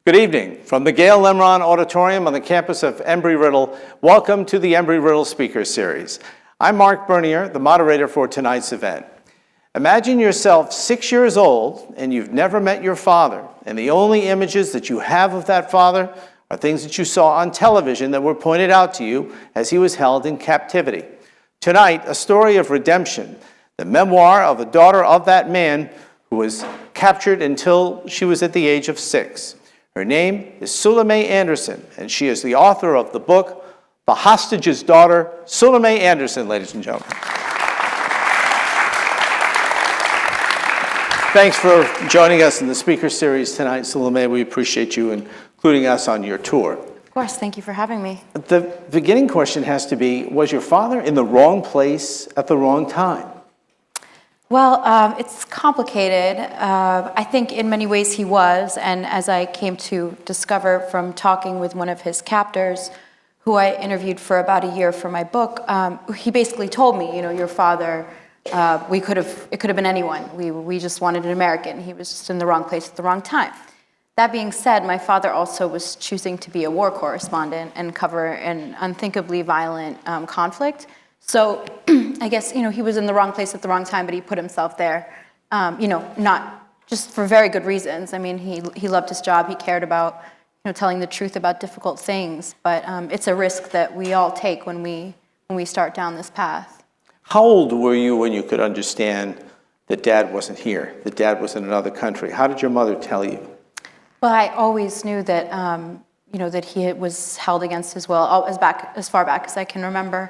Good evening. From the Gail Lemron Auditorium on the campus of Embry-Riddle, welcome to the Embry-Riddle Speaker Series. I'm Marc Bernier, the moderator for tonight's event. Imagine yourself 6 years old and you've never met your father, and the only images that you have of that father are things that you saw on television that were pointed out to you as he was held in captivity. Tonight, a story of redemption, the memoir of a daughter of that man who was captured until she was at the age of 6. Her name is Sulome Anderson, and she is the author of the book, The Hostage's Daughter, Sulome Anderson, ladies and gentlemen. Thanks for joining us in the speaker series tonight, Sulome. We appreciate you including us on your tour. Of course, thank you for having me. The beginning question has to be, was your father in the wrong place at the wrong time? Well, it's complicated. I think in many ways he was, and as I came to discover from talking with one of his captors, who I interviewed for about a year for my book, he basically told me, you know, your father, it could have been anyone. We just wanted an American. He was just in the wrong place at the wrong time. That being said, my father also was choosing to be a war correspondent and cover an unthinkably violent conflict. So I guess, you know, he was in the wrong place at the wrong time, but he put himself there, you know, not just for very good reasons. I mean, he loved his job. He cared about, you know, telling the truth about difficult things. But it's a risk that we all take when we start down this path. How old were you when you could understand that Dad wasn't here, that Dad was in another country? How did your mother tell you? Well, I always knew that, you know, that he was held against his will, as far back as I can remember.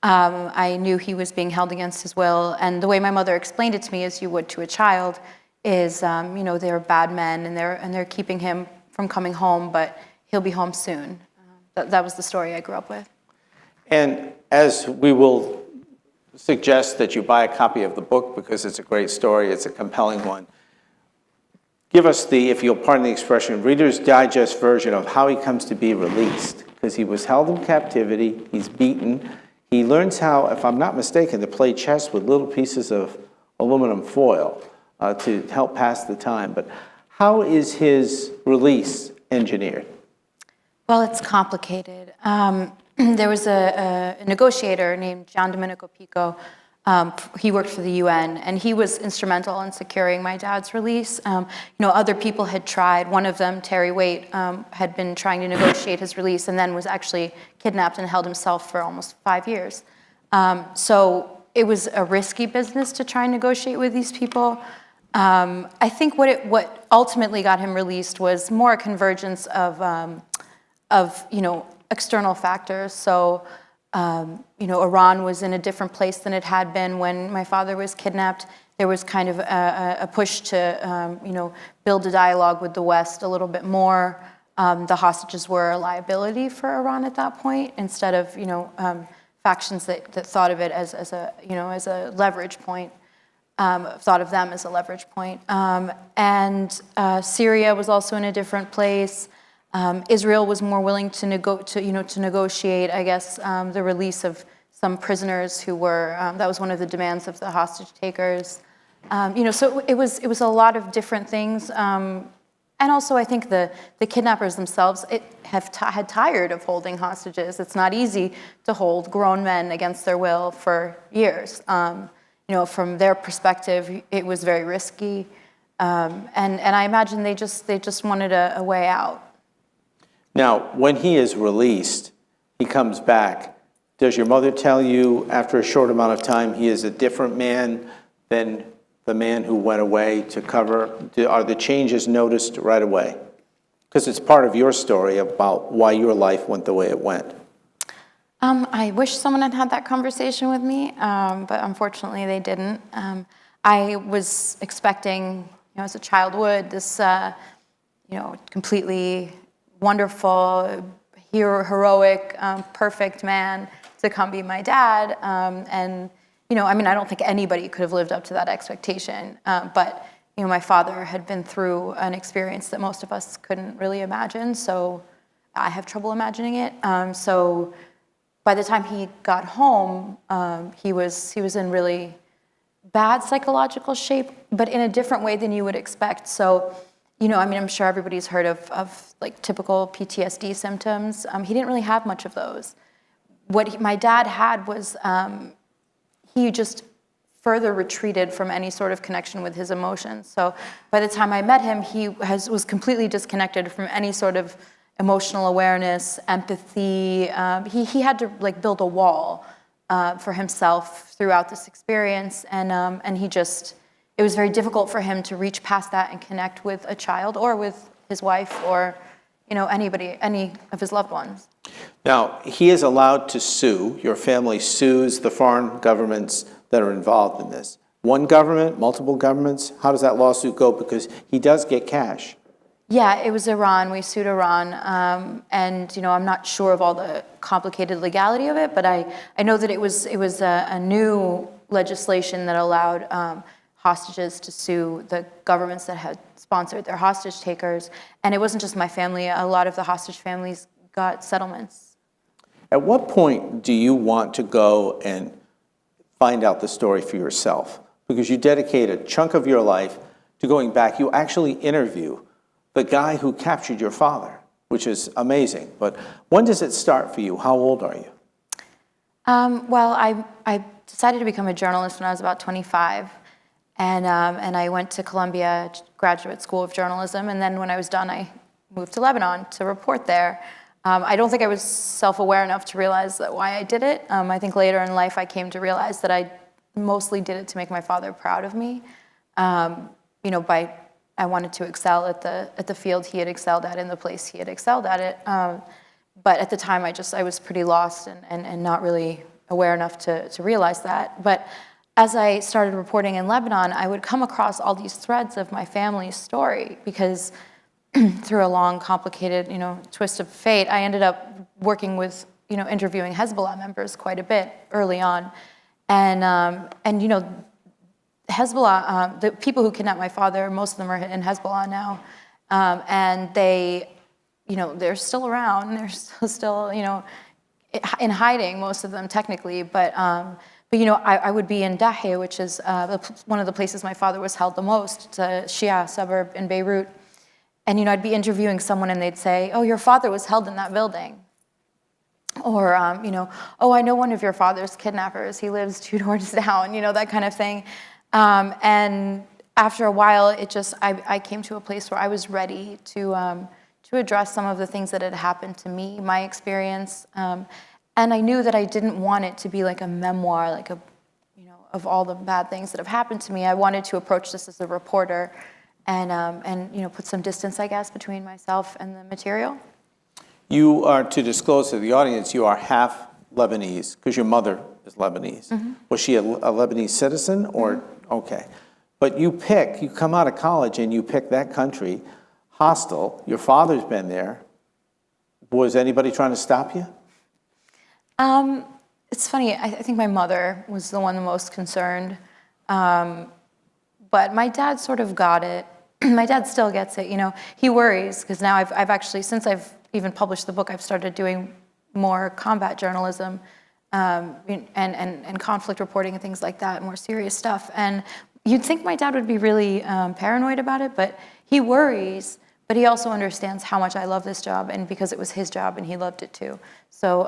I knew he was being held against his will, and the way my mother explained it to me, as you would to a child, is you know, they're bad men and they're keeping him from coming home, but he'll be home soon. That was the story I grew up with. And as we will suggest that you buy a copy of the book because it's a great story, it's a compelling one. Give us the, if you'll pardon the expression, Reader's Digest version of how he comes to be released, because he was held in captivity, he's beaten. He learns how, if I'm not mistaken, to play chess with little pieces of aluminum foil to help pass the time. But how is his release engineered? Well, it's complicated. There was a negotiator named John Domenico Pico. He worked for the UN, and he was instrumental in securing my dad's release. You know, other people had tried. One of them, Terry Waite, had been trying to negotiate his release and then was actually kidnapped and held himself for almost 5 years. So it was a risky business to try and negotiate with these people. I think what ultimately got him released was more a convergence of you know, external factors. So you know, Iran was in a different place than it had been when my father was kidnapped. There was kind of a push to, you know, build a dialogue with the West a little bit more. The hostages were a liability for Iran at that point, instead of, you know, factions that thought of it as a, you know, as a leverage point, thought of them as a leverage point. And Syria was also in a different place. Israel was more willing to negotiate, I guess, the release of some prisoners who were, that was one of the demands of the hostage takers. You know, so it was a lot of different things. And also I think the kidnappers themselves had tired of holding hostages. It's not easy to hold grown men against their will for years. You know, from their perspective, it was very risky. And I imagine they just wanted a way out. Now, when he is released, he comes back. Does your mother tell you after a short amount of time he is a different man than the man who went away to cover? Are the changes noticed right away? Because it's part of your story about why your life went the way it went. I wish someone had had that conversation with me, but unfortunately they didn't. I was expecting, you know, as a child would, this, you know, completely wonderful, heroic, perfect man to come be my dad. And, you know, I mean, I don't think anybody could have lived up to that expectation. But, you know, my father had been through an experience that most of us couldn't really imagine. So I have trouble imagining it. So by the time he got home, he was in really bad psychological shape, but in a different way than you would expect. So I mean, I'm sure everybody's heard of like typical PTSD symptoms. He didn't really have much of those. My dad had was he just further retreated from any sort of connection with his emotions. So by the time I met him, he was completely disconnected from any sort of emotional awareness, empathy. He had to like build a wall for himself throughout this experience, and it was very difficult for him to reach past that and connect with a child or with his wife or any of his loved ones. Now, he is allowed to sue. Your family sues the foreign governments that are involved in this. One government, multiple governments? How does that lawsuit go? Because he does get cash. Yeah, it was Iran. We sued Iran. And I'm not sure of all the complicated legality of it, but I know that it was a new legislation that allowed hostages to sue the governments that had sponsored their hostage takers. And it wasn't just my family. A lot of the hostage families got settlements. At what point do you want to go and find out the story for yourself? Because you dedicate a chunk of your life to going back. You actually interview the guy who captured your father, which is amazing. But when does it start for you? How old are you? Well, I decided to become a journalist when I was about 25. And I went to Columbia Graduate School of Journalism. And then when I was done, I moved to Lebanon to report there. I don't think I was self-aware enough to realize why I did it. I think later in life I came to realize that I mostly did it to make my father proud of me. I wanted to excel at the field he had excelled at in the place he had excelled at it. But at the time I was pretty lost and not really aware enough to realize that. But as I started reporting in Lebanon, I would come across all these threads of my family's story because through a long, complicated, twist of fate, I ended up working with, interviewing Hezbollah members quite a bit early on. And Hezbollah, the people who kidnapped my father, most of them are in Hezbollah now. And they're still around. They're still, in hiding, most of them technically. But I would be in Dahieh, which is one of the places my father was held the most. It's a Shia suburb in Beirut. And, I'd be interviewing someone and they'd say, oh, your father was held in that building. Or, oh, I know one of your father's kidnappers. He lives 2 doors down, that kind of thing. And after a while, I came to a place where I was ready to address some of the things that had happened to me, my experience. And I knew that I didn't want it to be like a memoir, of all the bad things that have happened to me. I wanted to approach this as a reporter and put some distance, I guess, between myself and the material. You are, to disclose to the audience, you are half Lebanese, because your mother is Lebanese. Mm-hmm. Was she a Lebanese citizen, or, mm-hmm. Okay. But you come out of college and you pick that country, hostile, your father's been there. Was anybody trying to stop you? It's funny, I think my mother was the one the most concerned. But my dad sort of got it. My dad still gets it, He worries, because now I've actually, since I've even published the book, I've started doing more combat journalism and conflict reporting and things like that, more serious stuff. And you'd think my dad would be really paranoid about it, but he worries, but he also understands how much I love this job, and because it was his job and he loved it too. So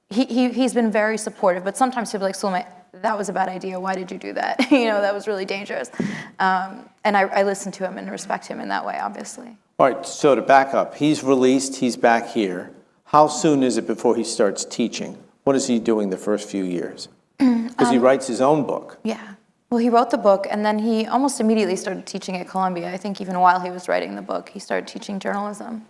he's been very supportive, but sometimes he'll be like, Sulome, that was a bad idea. Why did you do that? That was really dangerous. And I listen to him and respect him in that way, obviously. All right, so to back up, he's released, he's back here. How soon is it before he starts teaching? What is he doing the first few years? Because he writes his own book. Yeah. Well, he wrote the book, and then he almost immediately started teaching at Columbia. I think even while he was writing the book, he started teaching journalism.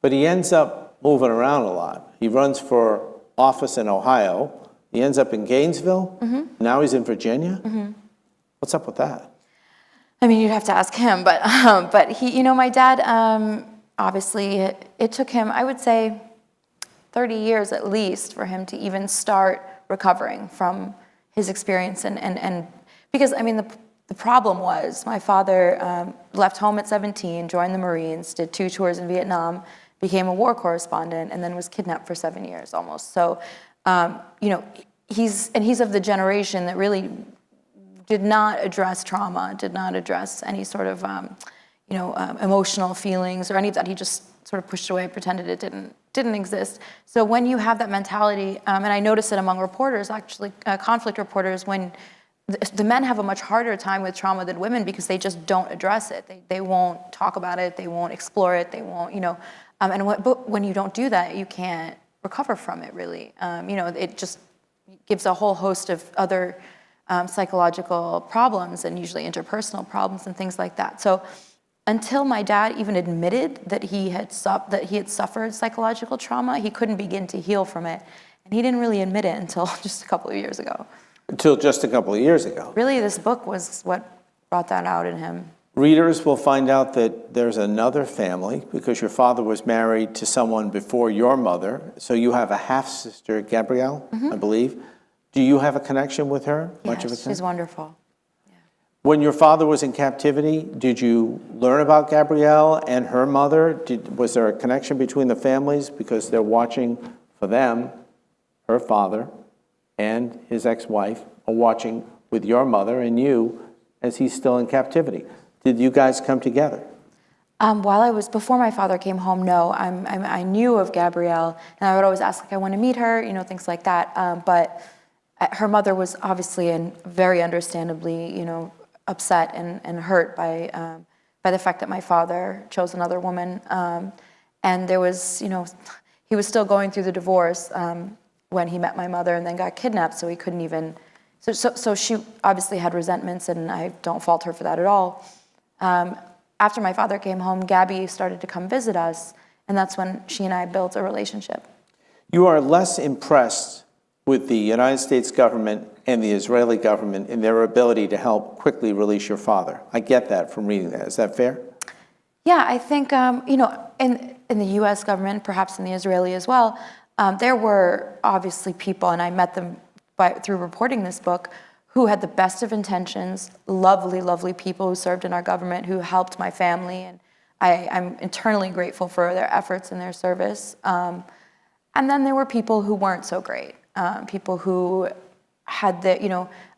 But he ends up moving around a lot. He runs for office in Ohio. He ends up in Gainesville. Mm-hmm. Now he's in Virginia. Mm-hmm. What's up with that? I mean, you'd have to ask him, but he, my dad, obviously, it took him, I would say, 30 years at least for him to even start recovering from his experience. And because, I mean, the problem was my father left home at 17, joined the Marines, did 2 tours in Vietnam, became a war correspondent, and then was kidnapped for 7 years almost. So, he's of the generation that really did not address trauma, did not address any sort of, emotional feelings or any of that. He just sort of pushed away, pretended it didn't exist. So when you have that mentality, and I notice it among reporters, actually, conflict reporters, when the men have a much harder time with trauma than women because they just don't address it. They won't talk about it. They won't explore it. They won't, but when you don't do that, you can't recover from it, really. It just gives a whole host of other psychological problems and usually interpersonal problems and things like that. So until my dad even admitted that he had suffered psychological trauma, he couldn't begin to heal from it. And he didn't really admit it until just a couple of years ago. Until just a couple of years ago. Really, this book was what brought that out in him. Readers will find out that there's another family because your father was married to someone before your mother. So you have a half-sister, Gabrielle, I believe. Do you have a connection with her? Much of a she's wonderful. Yeah. When your father was in captivity, did you learn about Gabrielle and her mother? Was there a connection between the families because they're watching for them, her father, and his ex-wife are watching with your mother and you as he's still in captivity? Did you guys come together? Before my father came home, no. I knew of Gabrielle, and I would always ask, I want to meet her, things like that. But her mother was obviously and very understandably, upset and hurt by the fact that my father chose another woman. And there was, he was still going through the divorce when he met my mother and then got kidnapped, so he couldn't even, so she obviously had resentments, and I don't fault her for that at all. After my father came home, Gabby started to come visit us, and that's when she and I built a relationship. You are less impressed with the United States government and the Israeli government in their ability to help quickly release your father. I get that from reading that. Is that fair? Yeah, I think, in the U.S. government, perhaps in the Israeli as well, there were obviously people, and I met them through reporting this book, who had the best of intentions, lovely, lovely people who served in our government, who helped my family, and I'm eternally grateful for their efforts and their service. And then there were people who weren't so great, people who had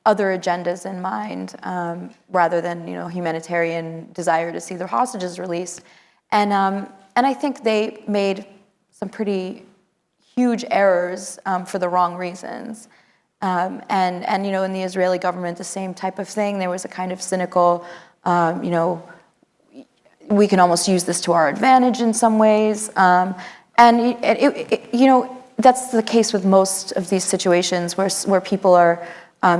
other agendas in mind rather than humanitarian desire to see their hostages released, and I think they made some pretty huge errors for the wrong reasons. And in the Israeli government, the same type of thing. There was a kind of cynical, we can almost use this to our advantage in some ways. And that's the case with most of these situations where people are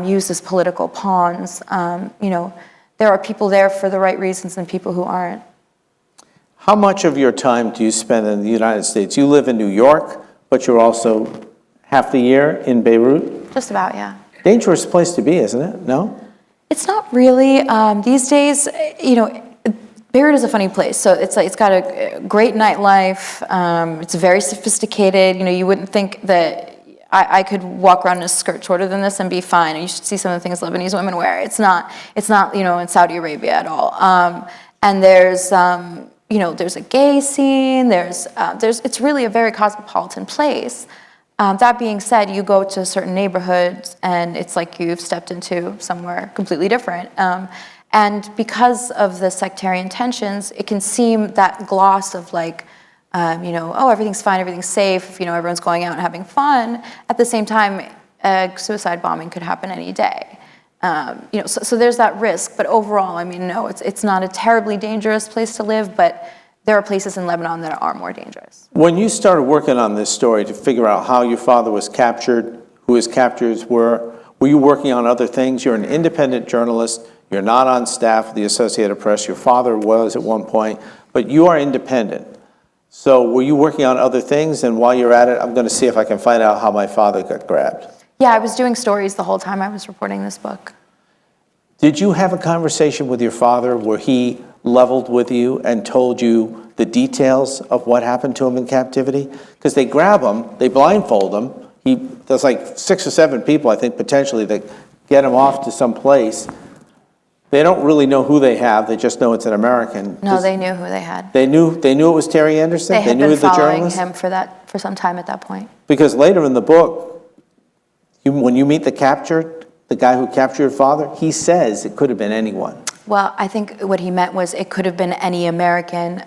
used as political pawns. There are people there for the right reasons and people who aren't. How much of your time do you spend in the United States? You live in New York, but you're also half the year in Beirut? Just about, yeah. Dangerous place to be, isn't it? No? It's not really. These days, Beirut is a funny place. So it's got a great nightlife. It's very sophisticated. You wouldn't think that I could walk around in a skirt shorter than this and be fine. You should see some of the things Lebanese women wear. It's not in Saudi Arabia at all. And there's a gay scene. It's really a very cosmopolitan place. That being said, you go to certain neighborhoods and it's like you've stepped into somewhere completely different. And because of the sectarian tensions, it can seem that gloss of everything's fine, everything's safe, everyone's going out and having fun. At the same time, a suicide bombing could happen any day. So there's that risk. But overall, no, it's not a terribly dangerous place to live, but there are places in Lebanon that are more dangerous. When you started working on this story to figure out how your father was captured, who his captors were you working on other things? You're an independent journalist. You're not on staff of the Associated Press. Your father was at one point, but you are independent. So were you working on other things? And while you're at it, I'm going to see if I can find out how my father got grabbed. Yeah, I was doing stories the whole time I was reporting this book. Did you have a conversation with your father where he leveled with you and told you the details of what happened to him in captivity? Because they grab him, they blindfold him. There's like 6 or 7 people, I think, potentially, that get him off to some place. They don't really know who they have. They just know it's an American. No, they knew who they had. They knew it was Terry Anderson? They had knew been following journalist? him for some time at that point. Because later in the book, when you meet the guy who captured your father, he says it could have been anyone. Well, I think what he meant was it could have been any American,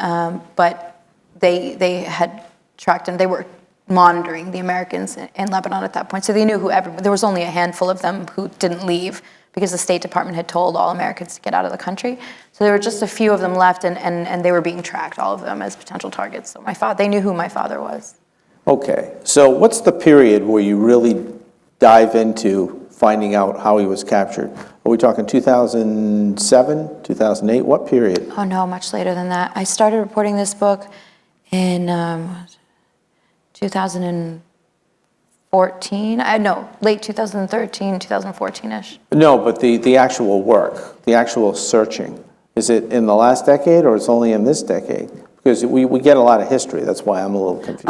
but they had tracked and they were monitoring the Americans in Lebanon at that point. So they knew there was only a handful of them who didn't leave because the State Department had told all Americans to get out of the country. So there were just a few of them left, and they were being tracked, all of them, as potential targets. So they knew who my father was. Okay, so what's the period where you really dive into finding out how he was captured? Are we talking 2007, 2008? What period? Oh no, much later than that. I started reporting this book in 2014. Late 2013, 2014-ish. No, but the actual work, the actual searching, is it in the last decade or it's only in this decade? Because we get a lot of history. That's why I'm a little confused.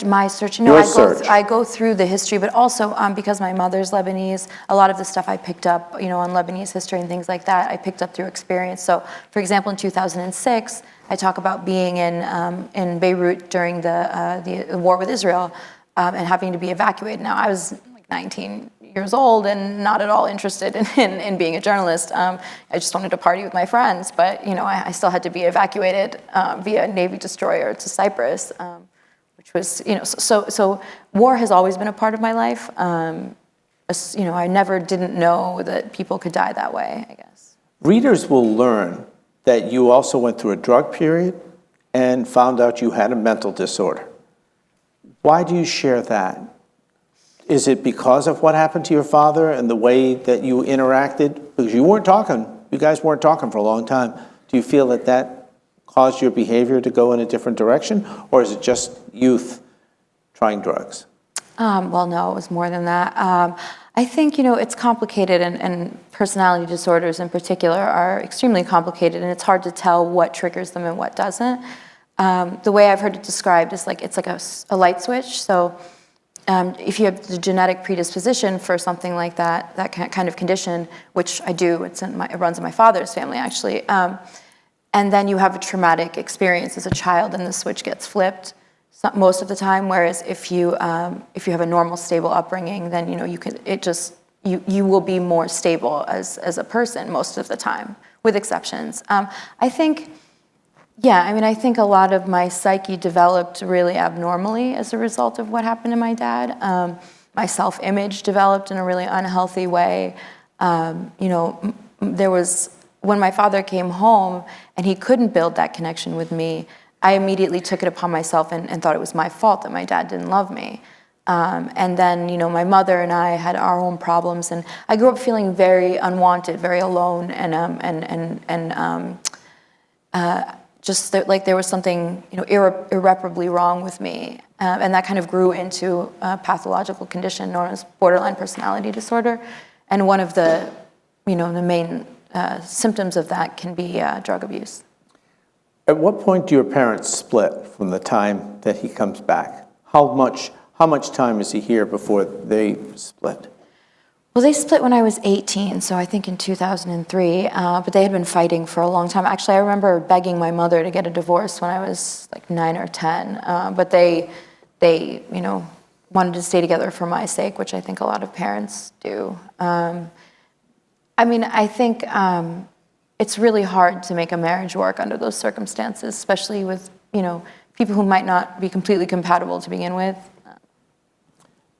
My search. No, Your I go through the history, but also because my mother's Lebanese, a lot of the stuff I picked up, on Lebanese history and things like that, I picked up through experience. So, for example, in 2006, I talk about being in Beirut during the war with Israel and having to be evacuated. Now, I was like 19 years old and not at all interested in being a journalist. I just wanted to party with my friends, but I still had to be evacuated via Navy destroyer to Cyprus, which was so war has always been a part of my life. I never didn't know that people could die that way, I guess. Readers will learn that you also went through a drug period and found out you had a mental disorder. Why do you share that? Is it because of what happened to your father and the way that you interacted? Because you guys weren't talking for a long time. Do you feel that caused your behavior to go in a different direction? Or is it just youth trying drugs? Well, no, it was more than that. I think, it's complicated, and personality disorders in particular are extremely complicated, and it's hard to tell what triggers them and what doesn't. The way I've heard it described is it's like a light switch. So if you have the genetic predisposition for something like that kind of condition, which I do, it runs in my father's family actually, and then you have a traumatic experience as a child and the switch gets flipped most of the time, whereas if you have a normal, stable upbringing, then you will be more stable as a person most of the time, with exceptions. I think a lot of my psyche developed really abnormally as a result of what happened to my dad. My self-image developed in a really unhealthy way. There was, when my father came home and he couldn't build that connection with me, I immediately took it upon myself and thought it was my fault that my dad didn't love me. And then, my mother and I had our own problems, and I grew up feeling very unwanted, very alone, and just like there was something irreparably wrong with me, and that kind of grew into a pathological condition known as borderline personality disorder. And one of the the main symptoms of that can be drug abuse. At what point do your parents split from the time that he comes back? How much time is he here before they split? Well, they split when I was 18, so I think in 2003, but they had been fighting for a long time. Actually, I remember begging my mother to get a divorce when I was like 9 or 10, but they wanted to stay together for my sake, which I think a lot of parents do. I think it's really hard to make a marriage work under those circumstances, especially with, people who might not be completely compatible to begin with.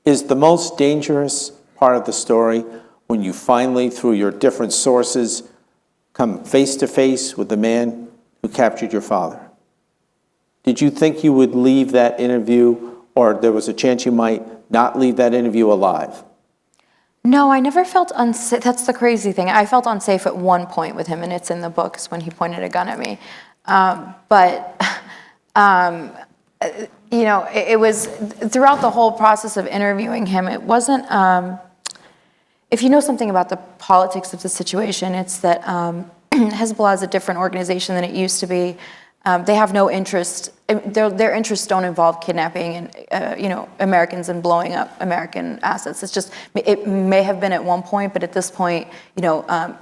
Is the most dangerous part of the story when you finally, through your different sources, come face to face with the man who captured your father? Did you think you would leave that interview, or there was a chance you might not leave that interview alive? No, I never felt unsafe. That's the crazy thing. I felt unsafe at one point with him, and it's in the books when he pointed a gun at me. It was throughout the whole process of interviewing him, it wasn't, if you know something about the politics of the situation, it's that Hezbollah is a different organization than it used to be. They have no interest, their interests don't involve kidnapping and, Americans and blowing up American assets. It's just, it may have been at one point, but at this point,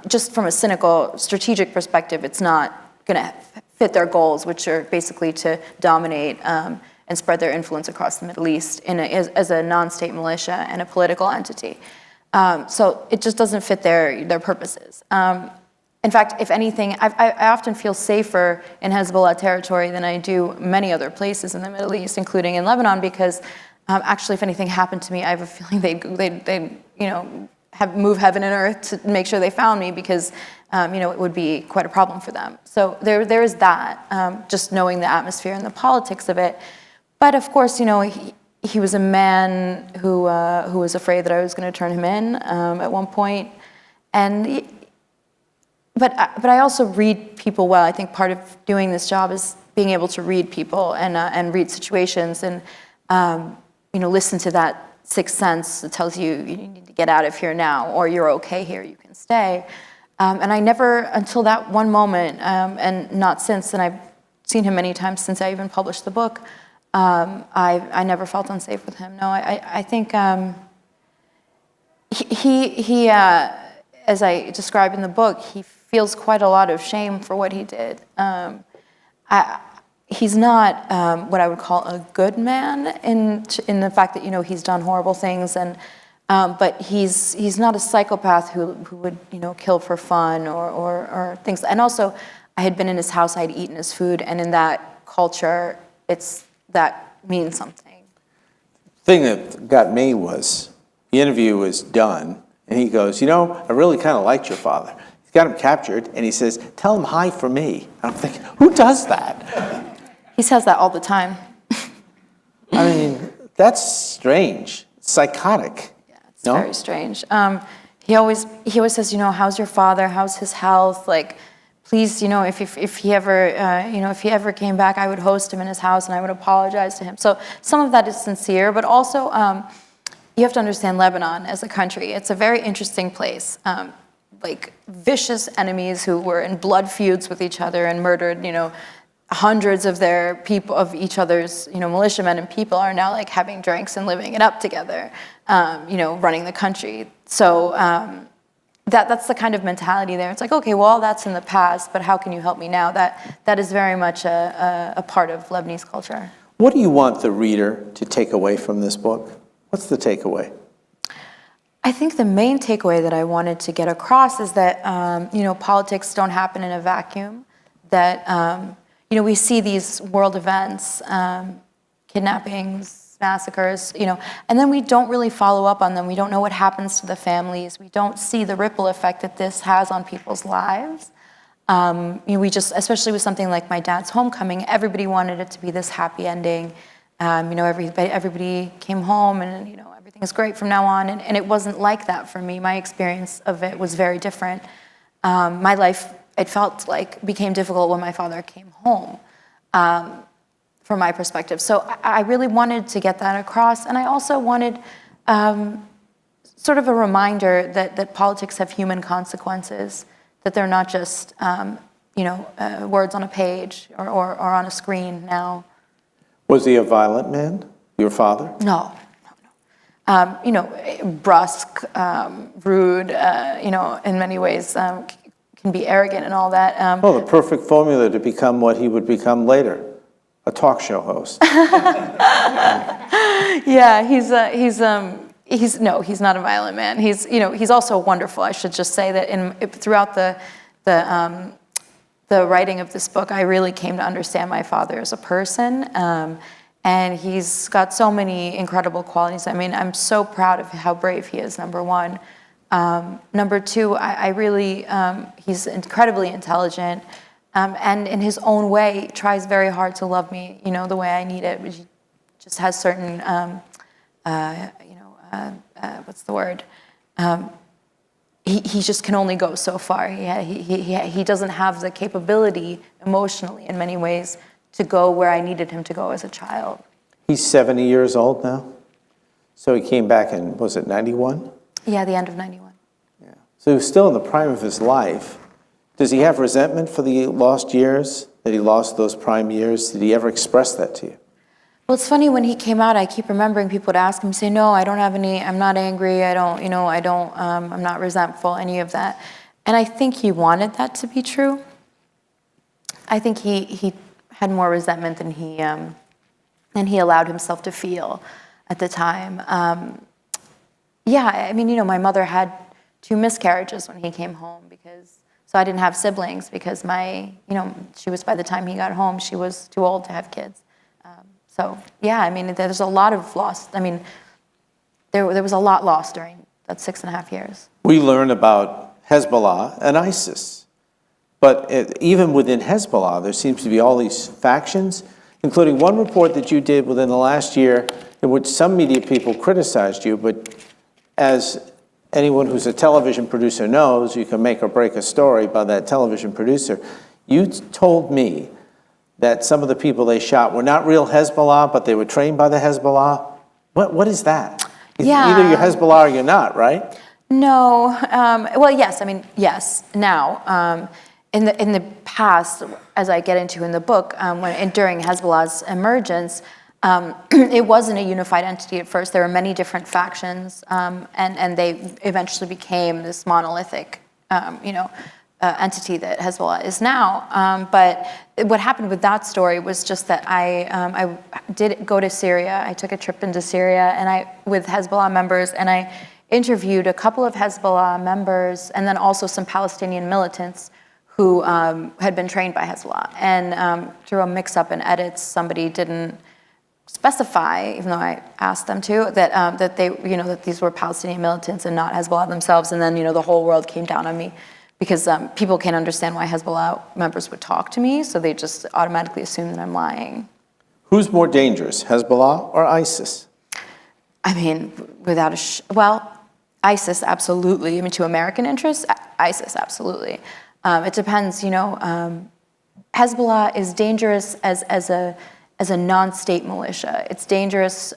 just from a cynical, strategic perspective, it's not gonna fit their goals, which are basically to dominate and spread their influence across the Middle East as a non-state militia and a political entity. So it just doesn't fit their purposes. in fact, if anything, I often feel safer in Hezbollah territory than I do many other places in the Middle East, including in Lebanon, because actually, if anything happened to me, I have a feeling they'd move heaven and earth to make sure they found me, because it would be quite a problem for them. So there is that, just knowing the atmosphere and the politics of it. But of course, he was a man who was afraid that I was going to turn him in at one point, But I also read people well. I think part of doing this job is being able to read people and read situations and listen to that sixth sense that tells you need to get out of here now, or you're okay here, you can stay. And I never, until that one moment, and not since, and I've seen him many times since I even published the book, I never felt unsafe with him. No, I think he as I describe in the book, he feels quite a lot of shame for what he did. He's not what I would call a good man in the fact that he's done horrible things, but he's not a psychopath who would kill for fun or things. And also, I had been in his house, I'd eaten his food, and in that culture, that means something. The thing that got me was the interview was done, and he goes, I really kind of liked your father. He's got him captured, and he says, tell him hi for me. And I'm thinking, who does that? He says that all the time. I mean, that's strange. Psychotic. Yeah, it's very strange. He always says, how's your father? How's his health? Like, please, if he ever came back, I would host him in his house and I would apologize to him. So some of that is sincere, but also you have to understand Lebanon as a country. It's a very interesting place. Like vicious enemies who were in blood feuds with each other and murdered, hundreds of their people, of each other's, militiamen and people are now like having drinks and living it up together, running the country. So that's the kind of mentality there. It's like, okay, well, that's in the past, but how can you help me now? That is very much a part of Lebanese culture. What do you want the reader to take away from this book? What's the takeaway? I think the main takeaway that I wanted to get across is that, politics don't happen in a vacuum, that, we see these world events, kidnappings, massacres, and then we don't really follow up on them. We don't know what happens to the families. We don't see the ripple effect that this has on people's lives. We just, especially with something like my dad's homecoming, everybody wanted it to be this happy ending. Everybody came home and, everything is great from now on. And it wasn't like that for me. My experience of it was very different. My life, it felt like, became difficult when my father came home, from my perspective. So I really wanted to get that across. And I also wanted sort of a reminder that politics have human consequences, that they're not just, words on a page or on a screen now. Was he a violent man, your father? No. Brusque, rude, in many ways, can be arrogant and all that. Well, the perfect formula to become what he would become later, a talk show host. Yeah, he's not a violent man. He's also wonderful. I should just say that throughout the writing of this book, I really came to understand my father as a person. And he's got so many incredible qualities. I mean, I'm so proud of how brave he is, number one. Number two, I really, he's incredibly intelligent, and in his own way tries very hard to love me, the way I need it. He just has certain, what's the word? He just can only go so far. He doesn't have the capability emotionally in many ways to go where I needed him to go as a child. He's 70 years old now? So he came back in, was it 91? Yeah, the end of 91. Yeah. So he was still in the prime of his life. Does he have resentment for the lost years, that he lost those prime years? Did he ever express that to you? Well, it's funny, when he came out, I keep remembering people would ask him, say, no, I don't have any, I'm not angry, I'm not resentful, any of that. And I think he wanted that to be true. I think he had more resentment than he allowed himself to feel at the time. My mother had 2 miscarriages when he came home, because So I didn't have siblings because she was, by the time he got home, she was too old to have kids. So yeah, I mean, there's a lot of loss. I mean, there was a lot lost during that 6.5 years. We learn about Hezbollah and ISIS. But even within Hezbollah, there seems to be all these factions, including one report that you did within the last year in which some media people criticized you, but as anyone who's a television producer knows, you can make or break a story by that television producer. You told me that some of the people they shot were not real Hezbollah, but they were trained by the Hezbollah. What is that? Yeah. Either you're Hezbollah or you're not, right? No. Well, yes. I mean, yes. Now, in the past, as I get into in the book, during Hezbollah's emergence, it wasn't a unified entity at first. There were many different factions, and they eventually became this monolithic, entity that Hezbollah is now. But what happened with that story was just that I did go to Syria. I took a trip into Syria with Hezbollah members, and I interviewed a couple of Hezbollah members and then also some Palestinian militants who had been trained by Hezbollah. And through a mix-up in edits, somebody didn't specify, even though I asked them to, that they, that these were Palestinian militants and not Hezbollah themselves. And then, the whole world came down on me because people can't understand why Hezbollah members would talk to me, so they just automatically assume that I'm lying. Who's more dangerous, Hezbollah or ISIS? I mean, without ISIS, absolutely. I mean, to American interests, ISIS, absolutely. It depends, Hezbollah is dangerous as a non-state militia. It's dangerous,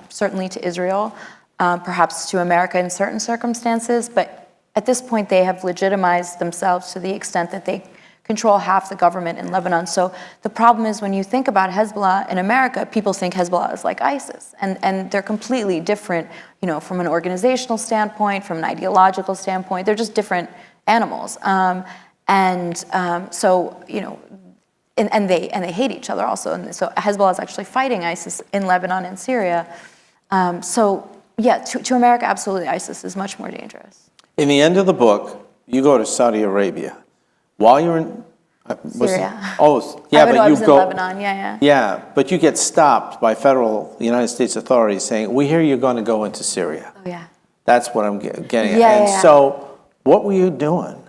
certainly to Israel, perhaps to America in certain circumstances, but at this point they have legitimized themselves to the extent that they control half the government in Lebanon. So the problem is when you think about Hezbollah in America, people think Hezbollah is like ISIS, and they're completely different, from an organizational standpoint, from an ideological standpoint. They're just different animals. So, and they hate each other also. And so Hezbollah is actually fighting ISIS in Lebanon and Syria. So yeah, to America, absolutely, ISIS is much more dangerous. In the end of the book, you go to Saudi Arabia. While you're in Syria. Yeah, I was in Lebanon, yeah. Yeah, but you get stopped by federal United States authorities saying, we hear you're going to go into Syria. Oh, yeah. That's what I'm getting at. Yeah. So what were you doing?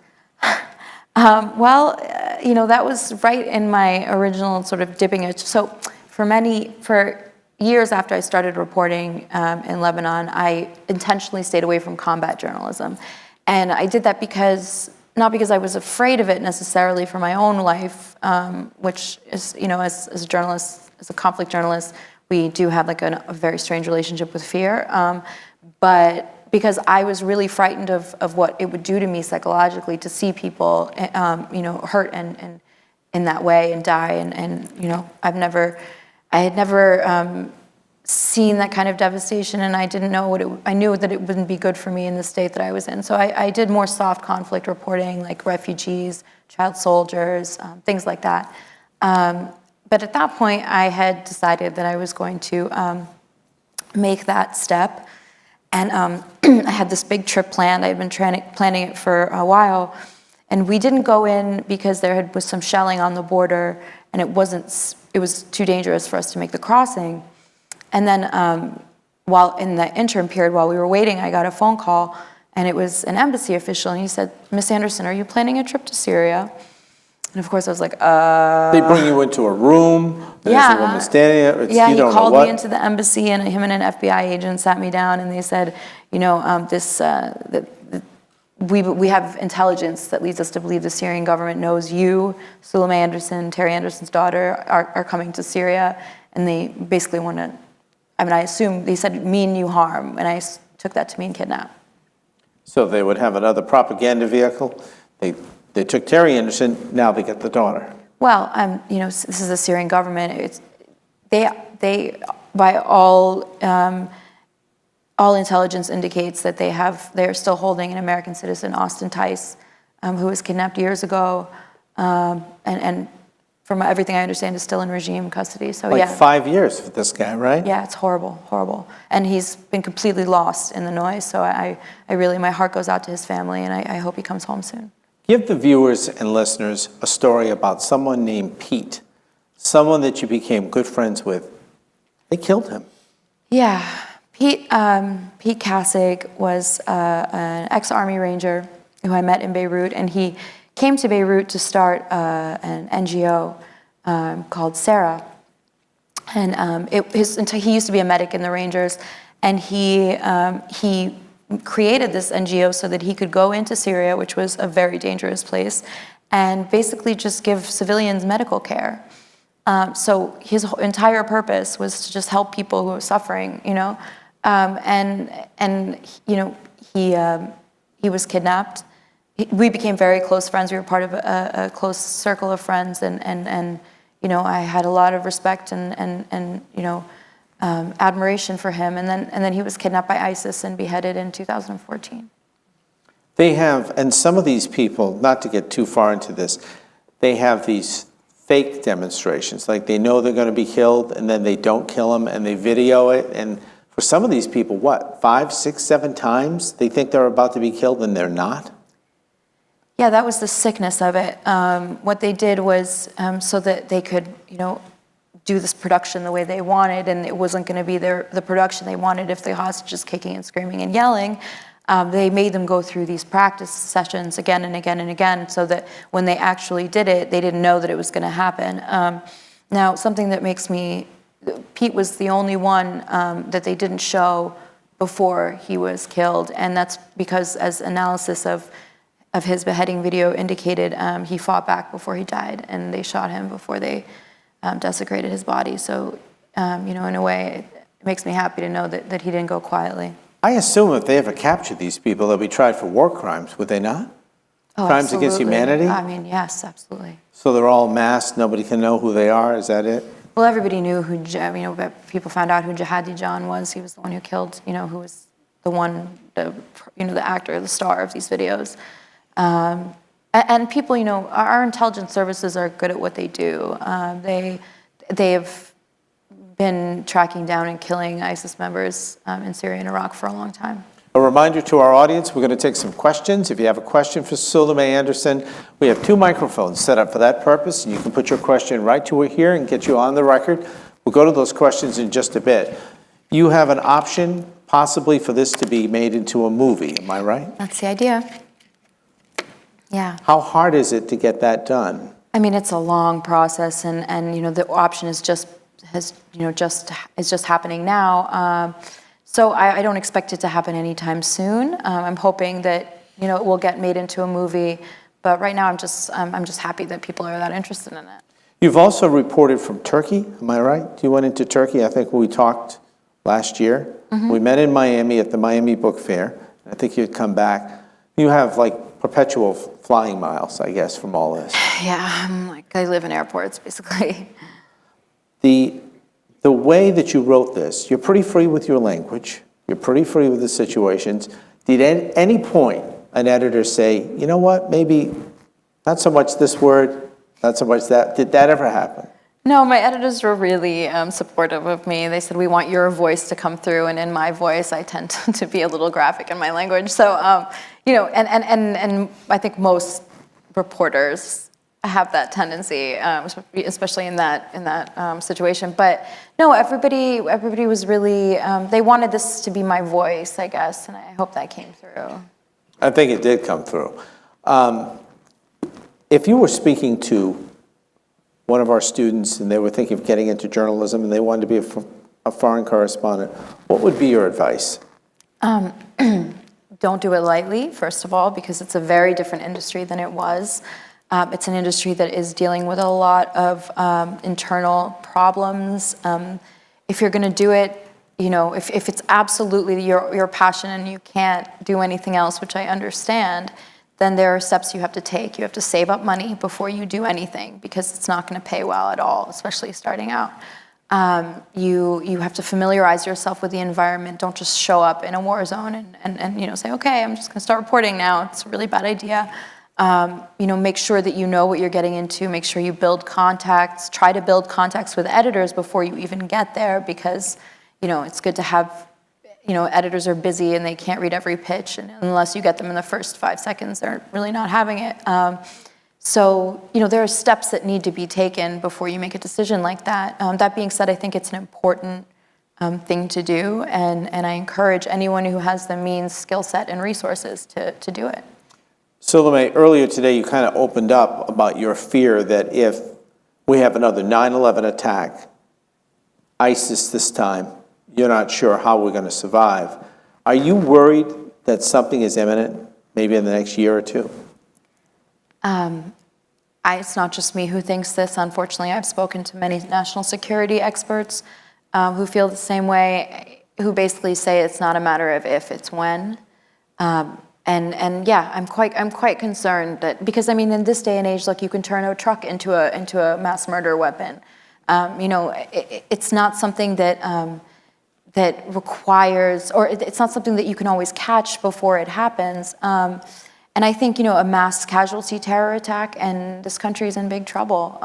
That was right in my original sort of dipping it. So for years after I started reporting in Lebanon, I intentionally stayed away from combat journalism. And I did that not because I was afraid of it necessarily for my own life, which is, as a journalist, as a conflict journalist, we do have like a very strange relationship with fear. But because I was really frightened of what it would do to me psychologically to see people, hurt and in that way and die. And I had never seen that kind of devastation, and I didn't know I knew that it wouldn't be good for me in the state that I was in. So I did more soft conflict reporting, like refugees, child soldiers, things like that. But at that point, I had decided that I was going to make that step. And I had this big trip planned. I had been planning it for a while. And we didn't go in because there was some shelling on the border, and it was too dangerous for us to make the crossing. And then while in the interim period, while we were waiting, I got a phone call, and it was an embassy official, and he said, Miss Anderson, are you planning a trip to Syria? And of course I was like, They bring you into a room, there's a woman standing there, yeah, he called me into the embassy, and him and an FBI agent sat me down, and they said, we have intelligence that leads us to believe the Syrian government knows you, Sulome Anderson, Terry Anderson's daughter, are coming to Syria, and they basically want to, I assume they said mean you harm, and I took that to mean kidnap. So they would have another propaganda vehicle. They took Terry Anderson, now they get the daughter. Well, this is the Syrian government. They by all intelligence indicates that they're still holding an American citizen, Austin Tice, who was kidnapped years ago, and from everything I understand is still in regime custody. So yeah. 5 years for this guy, right? Yeah, it's horrible. And he's been completely lost in the noise. So I really, my heart goes out to his family, and I hope he comes home soon. Give the viewers and listeners a story about someone named Pete, someone that you became good friends with. They killed him. Yeah, Pete Kassig was an ex-Army Ranger who I met in Beirut, and he came to Beirut to start an NGO called Sarah. And he used to be a medic in the Rangers, and he created this NGO so that he could go into Syria, which was a very dangerous place, and basically just give civilians medical care. So his entire purpose was to just help people who were suffering, you know, and you know, he was kidnapped. We became very close friends. We were part of a close circle of friends, and you know, I had a lot of respect and you know, admiration for him. And then he was kidnapped by ISIS and beheaded in 2014. They have, and some of these people, not to get too far into this, they have these fake demonstrations, like they know they're going to be killed and then they don't kill them and they video it. And for some of these people, what, 5, 6, 7 times they think they're about to be killed and they're not? Yeah, that was the sickness of it. What they did was so that they could, you know, do this production the way they wanted, and it wasn't going to be the production they wanted if the hostage is kicking and screaming and yelling. They made them go through these practice sessions again and again and again, so that when they actually did it, they didn't know that it was going to happen. Now, something that makes me, Pete was the only one that they didn't show before he was killed, and that's because, as analysis of his beheading video indicated, he fought back before he died, and they shot him before they desecrated his body. So, you know, in a way, it makes me happy to know that he didn't go quietly. I assume if they ever captured these people, they'll be tried for war crimes, would they not? Oh, Crimes against humanity? I mean, yes, absolutely. So they're all masked, nobody can know who they are, is that it? Well, everybody knew who, you know, people found out who Jihadi John was. He was the one who killed, you know, who was the one, you know, the actor, the star of these videos. And people, you know, our intelligence services are good at what they do. They have been tracking down and killing ISIS members in Syria and Iraq for a long time. A reminder to our audience, we're going to take some questions. If you have a question for Sulome Anderson, we have 2 microphones set up for that purpose, and you can put your question right to her here and get you on the record. We'll go to those questions in just a bit. You have an option, possibly, for this to be made into a movie, am I right? That's the idea. Yeah. How hard is it to get that done? I mean, it's a long process, and you know, the option is just happening now. So I don't expect it to happen anytime soon. I'm hoping that, you know, it will get made into a movie, but right now I'm just happy that people are that interested in it. You've also reported from Turkey, am I right? You went into Turkey, I think we talked last year. Mm-hmm. We met in Miami at the Miami Book Fair. I think you'd come back. You have like perpetual flying miles, I guess, from all this. Yeah, I live in airports, basically. The way that you wrote this, you're pretty free with your language. You're pretty free with the situations. Did at any point an editor say, you know what, maybe not so much this word, not so much that? Did that ever happen? No, my editors were really supportive of me. They said, we want your voice to come through, and in my voice, I tend to be a little graphic in my language. So, you know, and I think most reporters have that tendency, especially in that situation. But no, everybody was really, they wanted this to be my voice, I guess, and I hope that came through. I think it did come through. If you were speaking to one of our students and they were thinking of getting into journalism and they wanted to be a foreign correspondent, what would be your advice? Don't do it lightly, first of all, because it's a very different industry than it was. It's an industry that is dealing with a lot of internal problems. If you're going to do it, you know, if it's absolutely your passion and you can't do anything else, which I understand, then there are steps you have to take. You have to save up money before you do anything, because it's not going to pay well at all, especially starting out. You have to familiarize yourself with the environment. Don't just show up in a war zone and you know, say, okay, I'm just going to start reporting now. It's a really bad idea. You know, make sure that you know what you're getting into. Make sure you build contacts. Try to build contacts with editors before you even get there, because, you know, it's good to have, editors are busy and they can't read every pitch, and unless you get them in the first 5 seconds, they're really not having it. So there are steps that need to be taken before you make a decision like that. That being said, I think it's an important thing to do, and I encourage anyone who has the means, skill set, and resources to do it. Sulome, earlier today you kind of opened up about your fear that if we have another 9/11 attack, ISIS this time, you're not sure how we're going to survive. Are you worried that something is imminent, maybe in the next year or two? It's not just me who thinks this. Unfortunately, I've spoken to many national security experts who feel the same way, who basically say it's not a matter of if, it's when. And yeah, I'm quite concerned that, because in this day and age, look, you can turn a truck into a mass murder weapon. It's not something that requires, or it's not something that you can always catch before it happens. And I think, a mass casualty terror attack, and this country is in big trouble.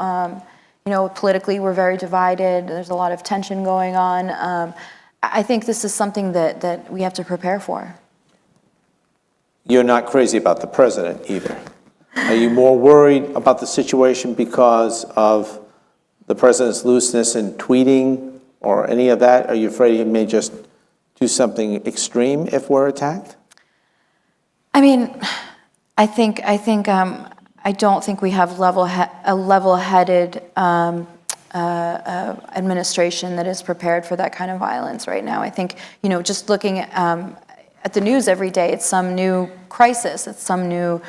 Politically, we're very divided. There's a lot of tension going on. I think this is something that we have to prepare for. You're not crazy about the president either. Are you more worried about the situation because of the president's looseness in tweeting or any of that? Are you afraid he may just do something extreme if we're attacked? I don't think we have a level-headed administration that is prepared for that kind of violence right now. I think, just looking at the news every day, it's some new crisis, it's some new,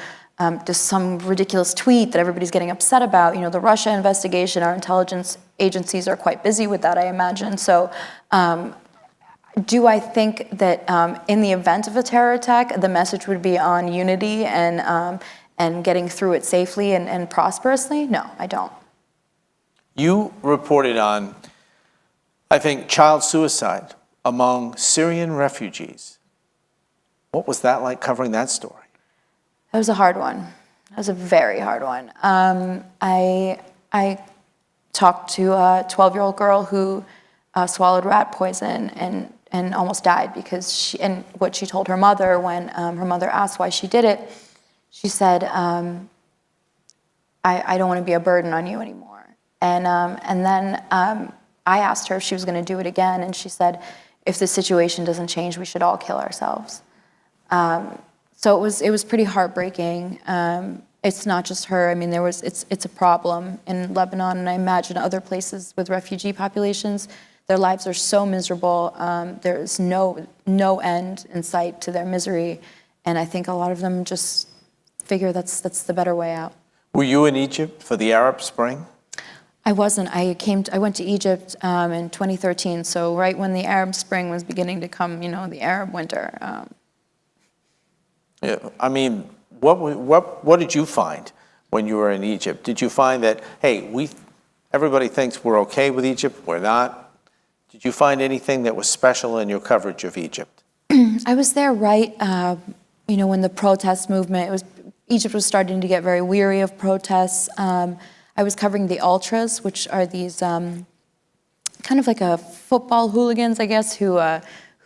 just some ridiculous tweet that everybody's getting upset about. The Russia investigation, our intelligence agencies are quite busy with that, I imagine. So do I think that in the event of a terror attack, the message would be on unity and getting through it safely and prosperously? No, I don't. You reported on, I think, child suicide among Syrian refugees. What was that like, covering that story? That was a hard one. That was a very hard one. I talked to a 12-year-old girl who swallowed rat poison and almost died because and what she told her mother when her mother asked why she did it, she said, I don't want to be a burden on you anymore. And then I asked her if she was going to do it again, and she said, if the situation doesn't change, we should all kill ourselves. So it was pretty heartbreaking. It's not just her. It's a problem in Lebanon, and I imagine other places with refugee populations. Their lives are so miserable. There's no end in sight to their misery, and I think a lot of them just figure that's the better way out. Were you in Egypt for the Arab Spring? I wasn't. I went to Egypt in 2013, so right when the Arab Spring was beginning to come, the Arab winter. Yeah, what did you find when you were in Egypt? Did you find that, hey, everybody thinks we're okay with Egypt, we're not? Did you find anything that was special in your coverage of Egypt? I was there right, when the protest movement, Egypt was starting to get very weary of protests. I was covering the ultras, which are these kind of like a football hooligans, I guess, who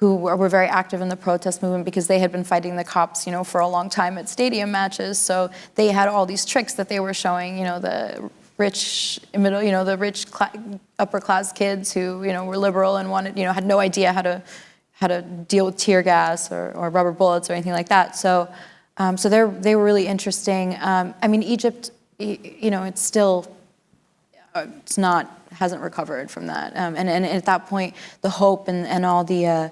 were very active in the protest movement because they had been fighting the cops, for a long time at stadium matches. So they had all these tricks that they were showing, the rich middle, the rich upper class kids who, were liberal and wanted, had no idea how to deal with tear gas or rubber bullets or anything like that. So they were really interesting. Egypt, it's still, hasn't recovered from that. And at that point, the hope and all the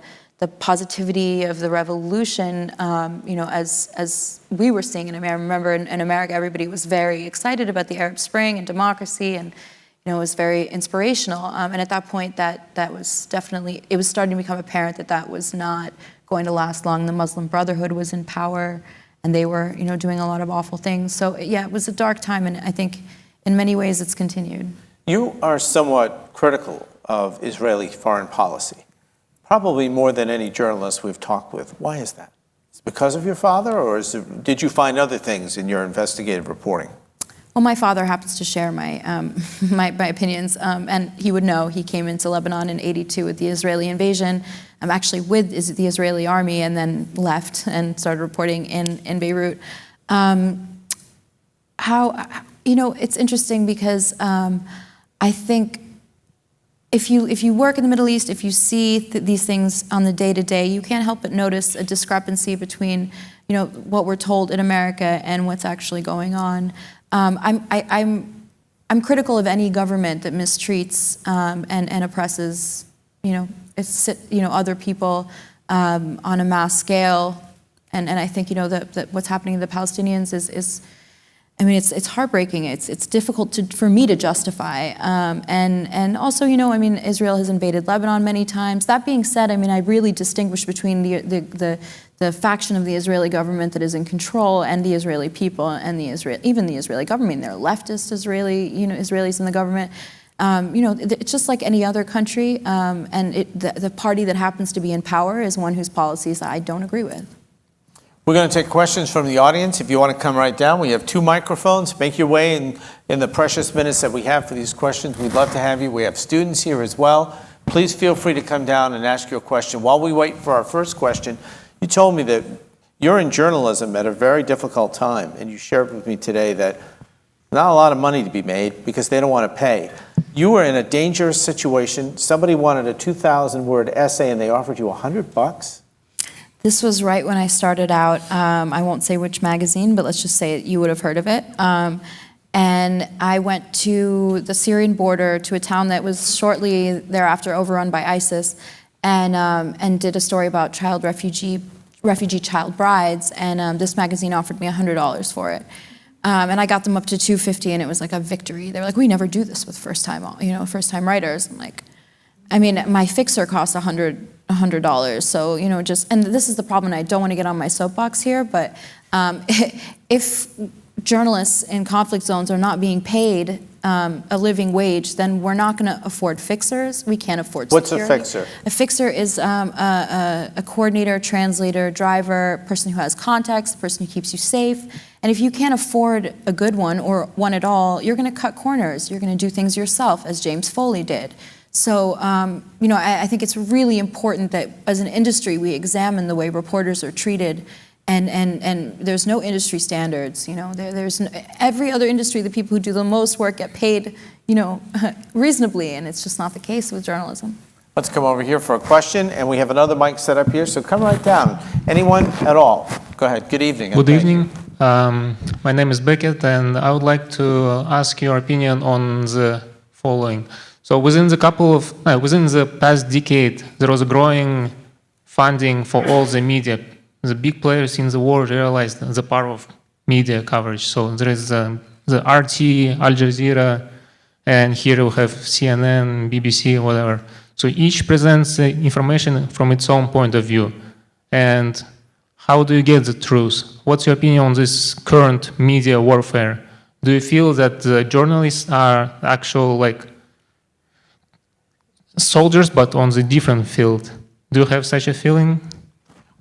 positivity of the revolution, as we were seeing in America. I remember in America, everybody was very excited about the Arab Spring and democracy, and it was very inspirational. And at that point, that was definitely, it was starting to become apparent that was not going to last long. The Muslim Brotherhood was in power, and they were, doing a lot of awful things. So yeah, it was a dark time, and I think in many ways it's continued. You are somewhat critical of Israeli foreign policy, probably more than any journalist we've talked with. Why is that? Is it because of your father, or did you find other things in your investigative reporting? Well, my father happens to share my my opinions, and he would know. He came into Lebanon in '82 with the Israeli invasion. actually with the Israeli army and then left and started reporting in Beirut. It's interesting because I think if you work in the Middle East, if you see these things on the day-to-day, you can't help but notice a discrepancy between, what we're told in America and what's actually going on. I'm critical of any government that mistreats and oppresses, other people on a mass scale, and I think that what's happening to the Palestinians is it's heartbreaking. It's difficult for me to justify, and also Israel has invaded Lebanon many times. That being said, I really distinguish between the faction of the Israeli government that is in control and the Israeli people and even the Israeli government. There are leftist Israelis in the government. It's just like any other country, and the party that happens to be in power is one whose policies I don't agree with. We're going to take questions from the audience. If you want to come right down, we have 2 microphones. Make your way in the precious minutes that we have for these questions. We'd love to have you. We have students here as well. Please feel free to come down and ask your question. While we wait for our first question, you told me that you're in journalism at a very difficult time, and you shared with me today that not a lot of money to be made because they don't want to pay. You were in a dangerous situation. Somebody wanted a 2,000-word essay, and they offered you $100? This was right when I started out. I won't say which magazine, but let's just say you would have heard of it. And I went to the Syrian border, to a town that was shortly thereafter overrun by ISIS, and did a story about refugee child brides. And this magazine offered me $100 for it. And I got them up to $250, and it was like a victory. They were like, "We never do this with first-time writers." I'm like, my fixer costs $100. So, and this is the problem, and I don't want to get on my soapbox here, but if journalists in conflict zones are not being paid a living wage, then we're not going to afford fixers. We can't afford security. What's a fixer? A fixer is a coordinator, translator, driver, person who has context, person who keeps you safe. And if you can't afford a good one or one at all, you're going to cut corners. You're going to do things yourself, as James Foley did. So, I think it's really important that as an industry we examine the way reporters are treated, and there's no industry standards. There's every other industry, the people who do the most work get paid, reasonably, and it's just not the case with journalism. Let's come over here for a question, and we have another mic set up here, so come right down. Anyone at all? Go ahead. Good evening. Good evening. My name is Beckett, and I would like to ask your opinion on the following. So within the past decade, there was a growing funding for all the media. The big players in the world realized the power of media coverage. So there is the RT, Al Jazeera, and here we have CNN, BBC, whatever. So each presents the information from its own point of view. And how do you get the truth? What's your opinion on this current media warfare? Do you feel that the journalists are actual soldiers, but on the different field? Do you have such a feeling?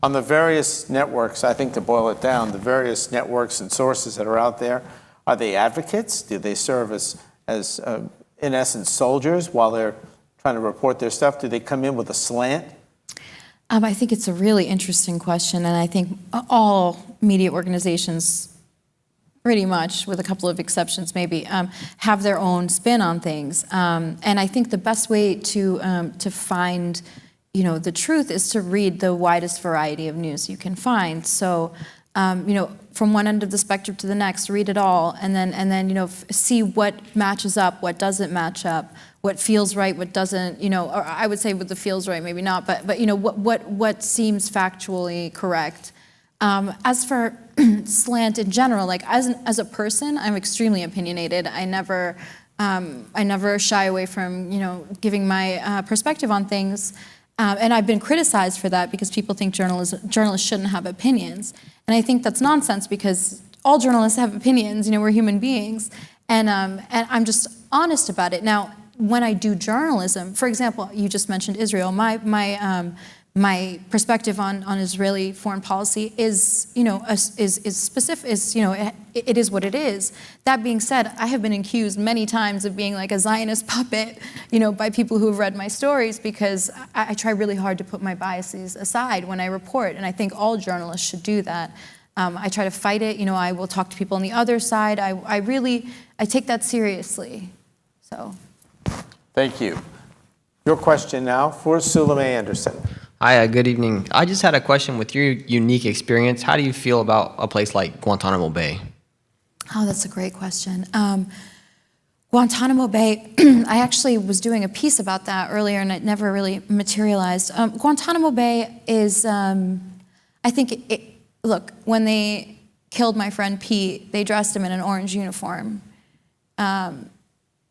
On the various networks, I think to boil it down, the various networks and sources that are out there, are they advocates? Do they serve as in essence, soldiers while they're trying to report their stuff? Do they come in with a slant? I think it's a really interesting question, and I think all media organizations, pretty much, with a couple of exceptions maybe, have their own spin on things. And I think the best way to find, the truth is to read the widest variety of news you can find. So, from one end of the spectrum to the next, read it all, and then see what matches up, what doesn't match up, what feels right, what doesn't. Or I would say what the feels right, maybe not, but what seems factually correct. As for slant in general, as a person, I'm extremely opinionated. I never shy away from giving my perspective on things, and I've been criticized for that because people think journalists shouldn't have opinions, and I think that's nonsense because all journalists have opinions. We're human beings, and I'm just honest about it. Now, when I do journalism, for example, you just mentioned Israel. My my perspective on Israeli foreign policy is, is specific, it is what it is. That being said, I have been accused many times of being like a Zionist puppet, by people who have read my stories, because I try really hard to put my biases aside when I report, and I think all journalists should do that. I try to fight it, I will talk to people on the other side. I take that seriously, so. Thank you. Your question now for Sulome Anderson. Hi, good evening. I just had a question. With your unique experience, how do you feel about a place like Guantanamo Bay? Oh, that's a great question. Guantanamo Bay, I actually was doing a piece about that earlier and it never really materialized. Guantanamo Bay is, I think, look, when they killed my friend Pete, they dressed him in an orange uniform.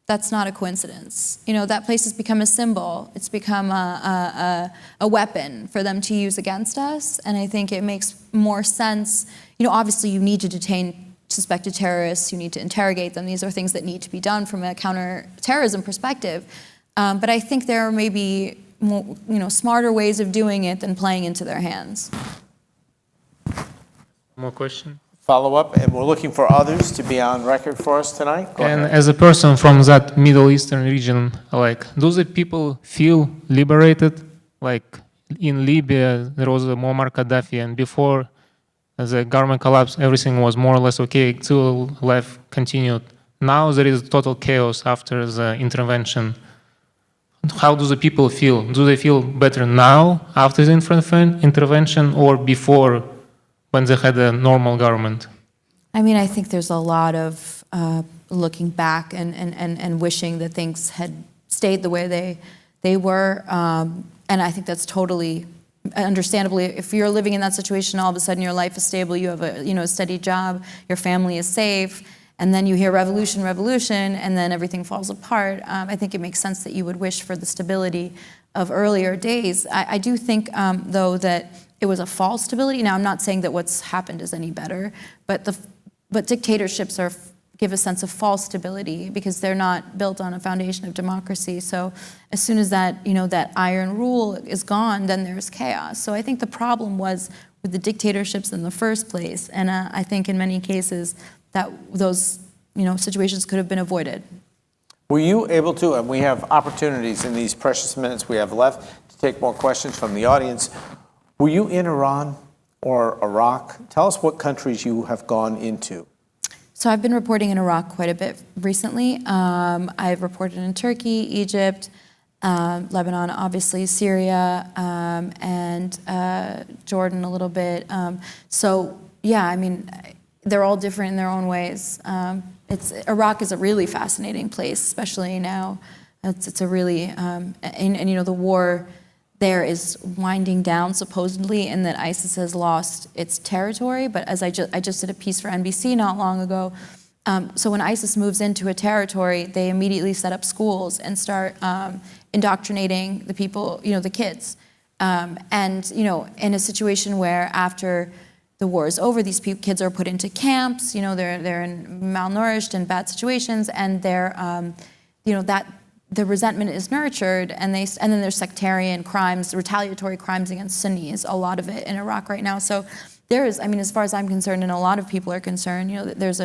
That's not a coincidence. That place has become a symbol. It's become a weapon for them to use against us, and I think it makes more sense. Obviously you need to detain suspected terrorists, you need to interrogate them. These are things that need to be done from a counterterrorism perspective. But I think there are maybe more, smarter ways of doing it than playing into their hands. More question? Follow up, and we're looking for others to be on record for us tonight. Go And ahead. as a person from that Middle Eastern region, do the people feel liberated? Like in Libya, there was a Muammar Gaddafi, and before the government collapsed, everything was more or less okay till life continued. Now there is total chaos after the intervention. How do the people feel? Do they feel better now after the intervention or before, when they had a normal government? I think there's a lot of looking back and wishing that things had stayed the way they were. And I think that's totally understandably, if you're living in that situation, all of a sudden your life is stable, you have a steady job, your family is safe, and then you hear revolution, and then everything falls apart. I think it makes sense that you would wish for the stability of earlier days. I do think, though, that it was a false stability. Now, I'm not saying that what's happened is any better, but dictatorships give a sense of false stability because they're not built on a foundation of democracy. So as soon as that iron rule is gone, then there's chaos. So I think the problem was with the dictatorships in the first place, and I think in many cases that those situations could have been avoided. Were you able to, and we have opportunities in these precious minutes we have left to take more questions from the audience. Were you in Iran or Iraq? Tell us what countries you have gone into. So I've been reporting in Iraq quite a bit recently. I've reported in Turkey, Egypt, Lebanon, obviously, Syria, and Jordan a little bit. So yeah, they're all different in their own ways. Iraq is a really fascinating place, especially now. It's a really, the war there is winding down supposedly, and that ISIS has lost its territory. But as I just did a piece for NBC not long ago, so when ISIS moves into a territory, they immediately set up schools and start indoctrinating the people, the kids. And in a situation where after the war is over, these kids are put into camps. They're malnourished in bad situations, and they're, the resentment is nurtured, and then there's sectarian crimes, retaliatory crimes against Sunnis, a lot of it in Iraq right now. So there is, as far as I'm concerned, and a lot of people are concerned, there's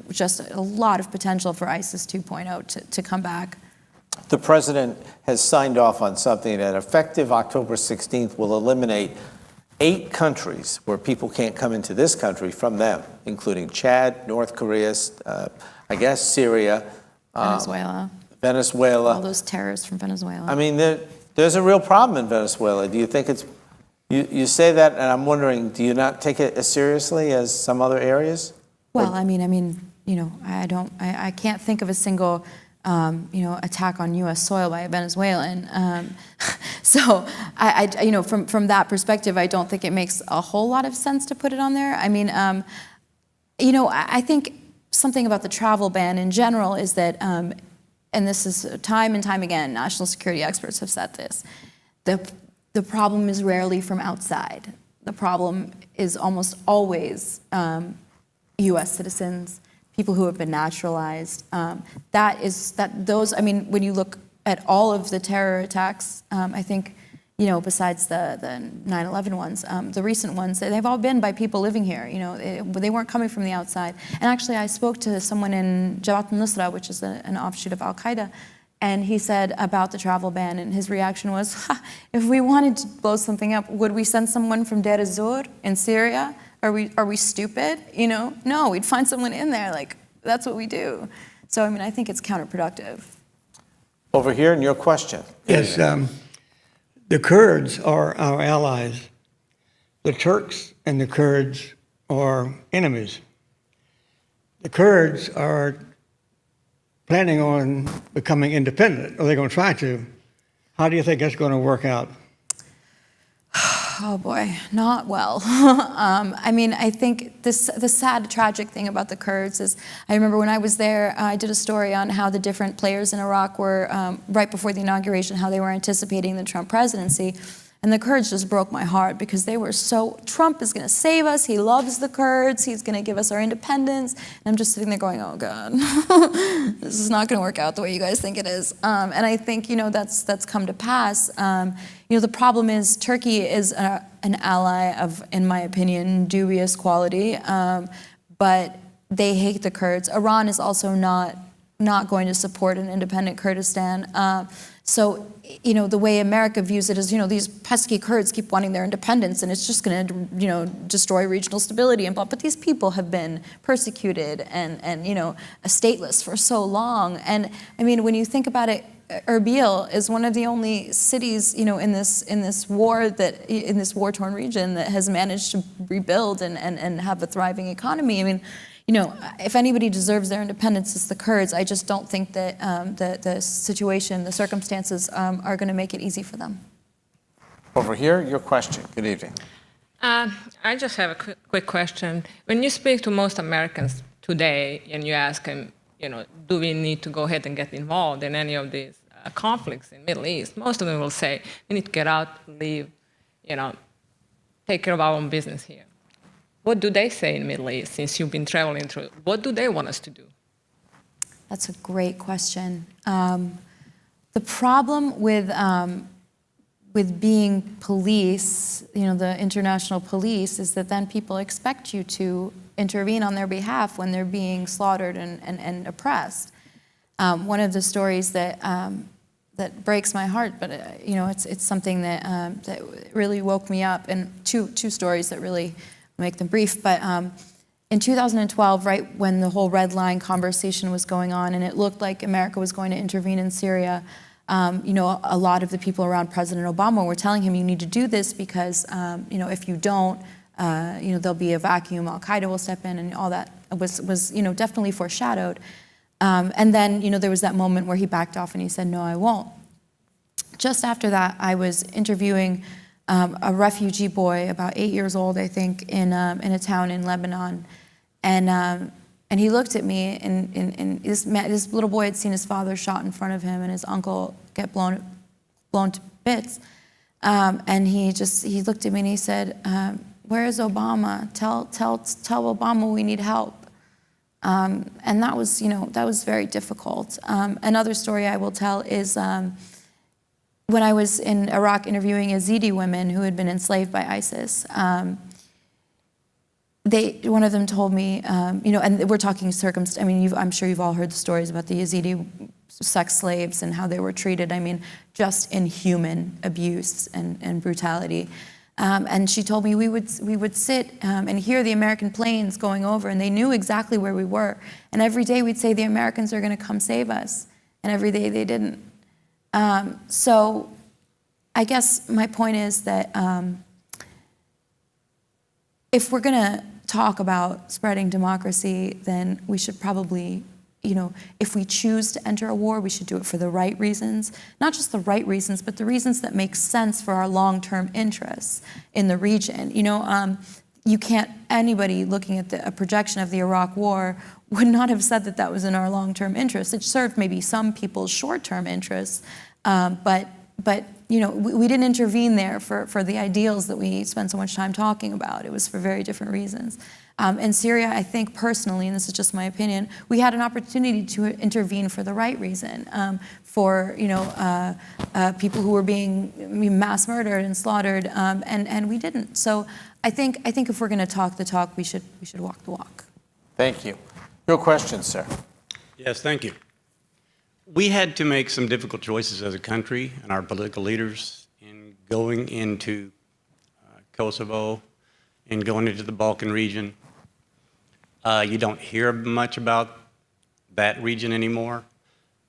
just a lot of potential for ISIS 2.0 to come back. The president has signed off on something that effective October 16th will eliminate 8 countries where people can't come into this country from them, including Chad, North Korea, Syria, Venezuela. All those terrorists from Venezuela. There's a real problem in Venezuela. Do you think it's, you say that, and I'm wondering, do you not take it as seriously as some other areas? Well, I can't think of a single, attack on U.S. soil by a Venezuelan. So from that perspective, I don't think it makes a whole lot of sense to put it on there. I think something about the travel ban in general is that, and this is time and time again, national security experts have said this, the problem is rarely from outside. The problem is almost always U.S. citizens, people who have been naturalized. When you look at all of the terror attacks, I think, besides the 9/11 ones, the recent ones, they've all been by people living here. They weren't coming from the outside. And actually, I spoke to someone in Jabhat al-Nusra, which is an offshoot of Al-Qaeda, and he said about the travel ban, and his reaction was, if we wanted to blow something up, would we send someone from Deir ez-Zor in Syria? Are we stupid? No, we'd find someone in there. Like, that's what we do. So, I think it's counterproductive. Over here, and your question. Yes, the Kurds are our allies. The Turks and the Kurds are enemies. The Kurds are planning on becoming independent, or they're going to try to. How do you think that's going to work out? Oh boy, not well. I think the sad, tragic thing about the Kurds is, I remember when I was there, I did a story on how the different players in Iraq were, right before the inauguration, how they were anticipating the Trump presidency. And the Kurds just broke my heart because they were so, Trump is going to save us, he loves the Kurds, he's going to give us our independence. And I'm just sitting there going, oh God, this is not going to work out the way you guys think it is. And I think, that's come to pass. The problem is Turkey is an ally of, in my opinion, dubious quality, but they hate the Kurds. Iran is also not going to support an independent Kurdistan. So, the way America views it is, these pesky Kurds keep wanting their independence and it's just going to, destroy regional stability and blah. But these people have been persecuted and stateless for so long. And when you think about it, Erbil is one of the only cities, in this war-torn region that has managed to rebuild and have a thriving economy. If anybody deserves their independence, it's the Kurds. I just don't think that the situation, the circumstances are going to make it easy for them. Over here, your question. Good evening. I just have a quick question. When you speak to most Americans today and you ask them, do we need to go ahead and get involved in any of these conflicts in the Middle East, most of them will say, we need to get out, leave, take care of our own business here. What do they say in the Middle East, since you've been traveling through? What do they want us to do? That's a great question. The problem with being police, the international police, is that then people expect you to intervene on their behalf when they're being slaughtered and oppressed. One of the stories that breaks my heart, but it's something that really woke me up, and two stories that really make them brief. But in 2012, right when the whole red line conversation was going on, and it looked like America was going to intervene in Syria, a lot of the people around President Obama were telling him, you need to do this because, if you don't, there'll be a vacuum, Al-Qaeda will step in, and all that was definitely foreshadowed. And then, there was that moment where he backed off and he said, no, I won't. Just after that, I was interviewing a refugee boy, about 8 years old, I think, in a town in Lebanon. And he looked at me, and this little boy had seen his father shot in front of him and his uncle get blown to bits. And he looked at me and he said, where is Obama? Tell Obama we need help. And that was very difficult. Another story I will tell is when I was in Iraq interviewing Yazidi women who had been enslaved by ISIS. One of them told me, and we're talking I'm sure you've all heard the stories about the Yazidi sex slaves and how they were treated. Just inhuman abuse and brutality. And she told me we would sit and hear the American planes going over, and they knew exactly where we were. And every day we'd say, the Americans are going to come save us. And every day they didn't. So I guess my point is that if we're going to talk about spreading democracy, then we should probably, if we choose to enter a war, we should do it for the right reasons. Not just the right reasons, but the reasons that make sense for our long-term interests in the region. Anybody looking at a projection of the Iraq War would not have said that was in our long-term interests. It served maybe some people's short-term interests, but we didn't intervene there for the ideals that we spend so much time talking about. It was for very different reasons. In Syria, I think personally, and this is just my opinion, we had an opportunity to intervene for the right reason, for people who were being mass murdered and slaughtered, and we didn't. So I think if we're going to talk the talk, we should walk the walk. Thank you. Your question, sir. Yes, thank you. We had to make some difficult choices as a country and our political leaders in going into Kosovo and going into the Balkan region. You don't hear much about that region anymore.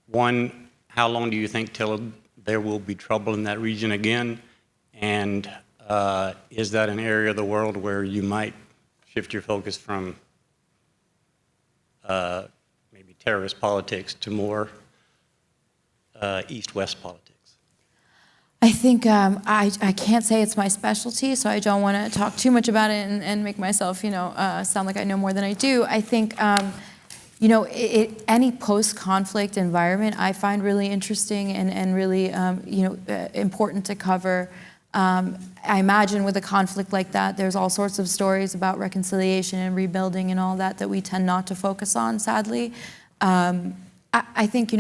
One, how long do you think till there will be trouble in that region again? And is that an area of the world where you might shift your focus from maybe terrorist politics to more East-West politics? I think I can't say it's my specialty, so I don't want to talk too much about it and make myself, sound like I know more than I do. I think, any post-conflict environment I find really interesting and really, important to cover. I imagine with a conflict like that, there's all sorts of stories about reconciliation and rebuilding and all that we tend not to focus on, sadly. I think,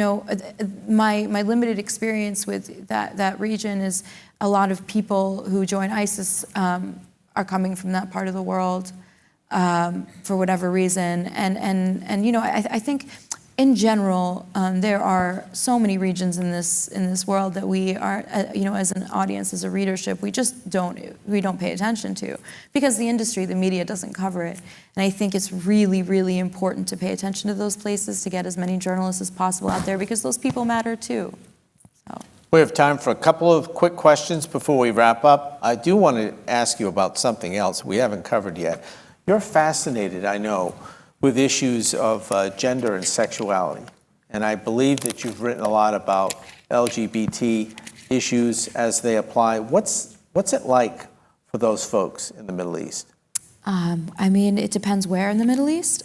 my limited experience with that region is a lot of people who join ISIS are coming from that part of the world for whatever reason. And I think in general, there are so many regions in this world that we are, as an audience, as a readership, we don't pay attention to because the industry, the media doesn't cover it. And I think it's really, really important to pay attention to those places, to get as many journalists as possible out there because those people matter too. So. We have time for a couple of quick questions before we wrap up. I do want to ask you about something else we haven't covered yet. You're fascinated, I know, with issues of gender and sexuality. And I believe that you've written a lot about LGBT issues as they apply. What's it like for those folks in the Middle East? It depends where in the Middle East.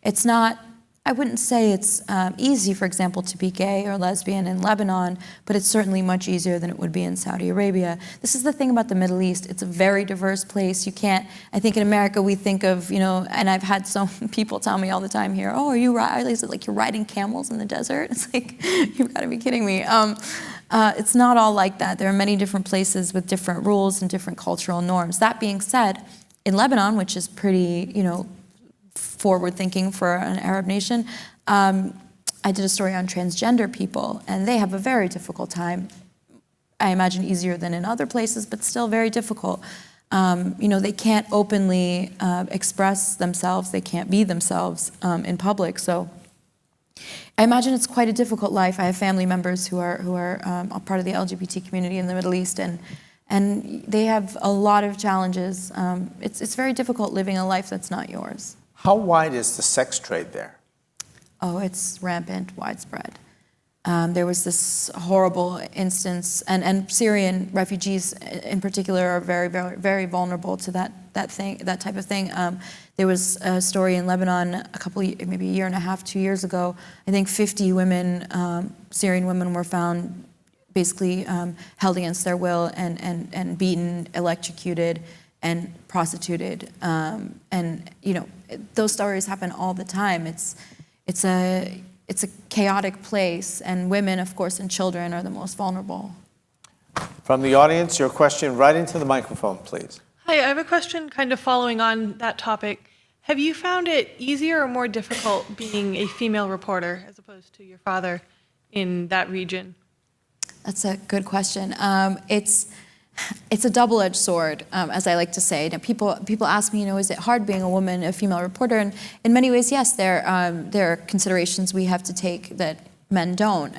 It's not, I wouldn't say it's easy, for example, to be gay or lesbian in Lebanon, but it's certainly much easier than it would be in Saudi Arabia. This is the thing about the Middle East. It's a very diverse place. You can't, I think in America we think of, and I've had some people tell me all the time here, oh, are you like you're riding camels in the desert? It's like, you've got to be kidding me. It's not all like that. There are many different places with different rules and different cultural norms. That being said, in Lebanon, which is pretty, forward-thinking for an Arab nation, I did a story on transgender people, and they have a very difficult time. I imagine easier than in other places, but still very difficult. They can't openly express themselves. They can't be themselves in public. So I imagine it's quite a difficult life. I have family members who are a part of the LGBT community in the Middle East, and they have a lot of challenges. It's very difficult living a life that's not yours. How wide is the sex trade there? Oh, it's rampant, widespread. There was this horrible instance, and Syrian refugees in particular are very, very, very vulnerable to that type of thing. There was a story in Lebanon maybe a year and a half, 2 years ago. I think 50 women, Syrian women, were found basically held against their will and beaten, electrocuted, and prostituted. Those stories happen all the time. It's a chaotic place, and women, of course, and children are the most vulnerable. From the audience, your question right into the microphone, please. Hi, I have a question kind of following on that topic. Have you found it easier or more difficult being a female reporter as opposed to your father in that region? That's a good question. It's a double-edged sword, as I like to say. Now, people ask me, is it hard being a woman, a female reporter? And in many ways, yes, there are considerations we have to take that men don't.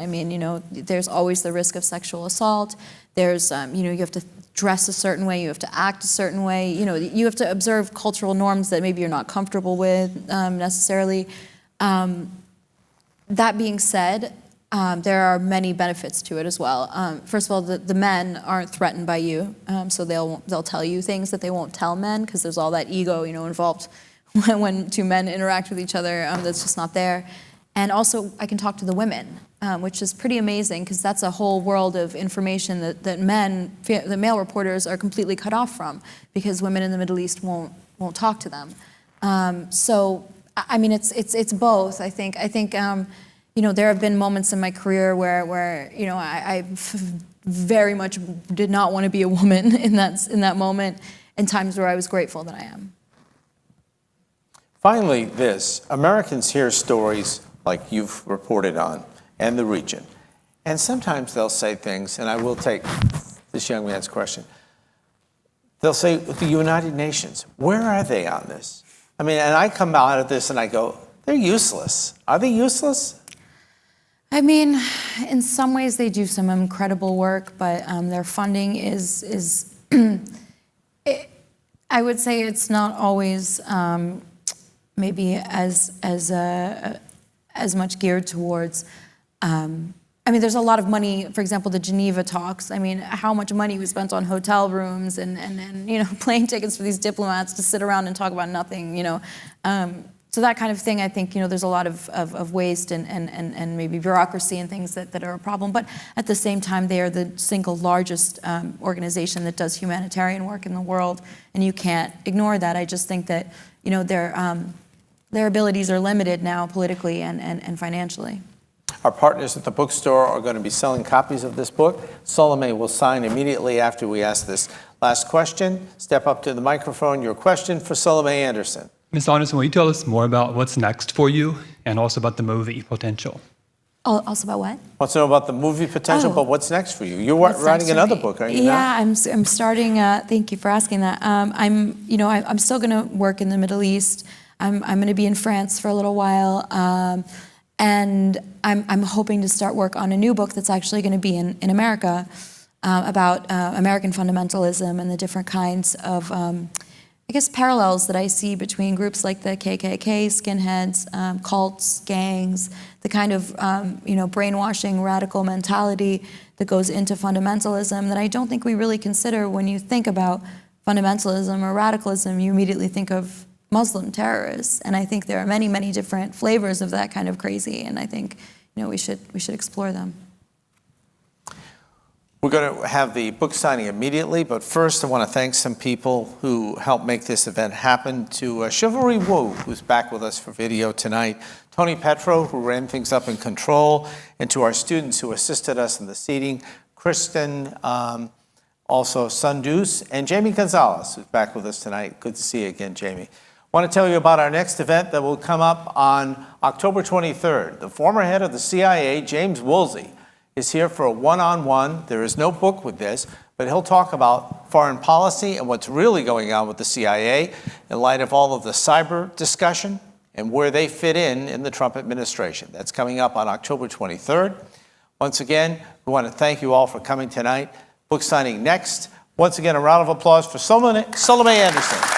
There's always the risk of sexual assault. There's, you have to dress a certain way, you have to act a certain way. You have to observe cultural norms that maybe you're not comfortable with necessarily. That being said, there are many benefits to it as well. First of all, the men aren't threatened by you, so they'll tell you things that they won't tell men because there's all that ego, involved when two men interact with each other. That's just not there. And also, I can talk to the women. which is pretty amazing because that's a whole world of information that the male reporters are completely cut off from because women in the Middle East won't talk to them. So, I mean, it's both. I think you know, there have been moments in my career where you know, I very much did not want to be a woman in that moment, and times where I was grateful that I am. Finally, Americans hear stories like you've reported on and the region. And sometimes they'll say things, and I will take this young man's question. They'll say, the United Nations, where are they on this? I mean, and I come out of this and I go, they're useless. Are they useless? I mean, in some ways they do some incredible work, but their funding is I would say it's not always maybe as much geared towards. I mean, there's a lot of money. For example, the Geneva talks. I mean, how much money was spent on hotel rooms and you know, plane tickets for these diplomats to sit around and talk about nothing. You know, so that kind of thing. I think, you know, there's a lot of waste and maybe bureaucracy and things that are a problem. But at the same time, they are the single largest organization that does humanitarian work in the world, and you can't ignore that. I just think that, you know, their abilities are limited now politically and financially. Our partners at the bookstore are going to be selling copies of this book. Sulome will sign immediately after we ask this last question. Step up to the microphone. Your question for Sulome Anderson. Ms. Anderson, will you tell us more about what's next for you and also about the movie potential? Also about what? Wants to know about the movie potential, but what's next for you? You're What's writing next for another me? book, aren't you? Yeah, I'm starting. Thank you for asking that. I'm still going to work in the Middle East. I'm going to be in France for a little while, and I'm hoping to start work on a new book that's actually going to be in America about American fundamentalism and the different kinds of, I guess, parallels that I see between groups like the KKK, skinheads, cults, gangs, the kind of brainwashing, radical mentality that goes into fundamentalism that I don't think we really consider. When you think about fundamentalism or radicalism, you immediately think of Muslim terrorists, and I think there are many, many different flavors of that kind of crazy, and I think, you know, we should explore them. We're going to have the book signing immediately, but first I want to thank some people who helped make this event happen. To Chivalry Wu, who's back with us for video tonight, Tony Petro, who ran things up in control, and to our students who assisted us in the seating, Kristen, also Sundus, and Jamie Gonzalez, who's back with us tonight. Good to see you again, Jamie. I want to tell you about our next event that will come up on October 23rd. The former head of the CIA, James Woolsey, is here for a one-on-one. There is no book with this, but he'll talk about foreign policy and what's really going on with the CIA in light of all of the cyber discussion and where they fit in the Trump administration. That's coming up on October 23rd. Once again, we want to thank you all for coming tonight. Book signing next. Once again, a round of applause for Sulome Anderson.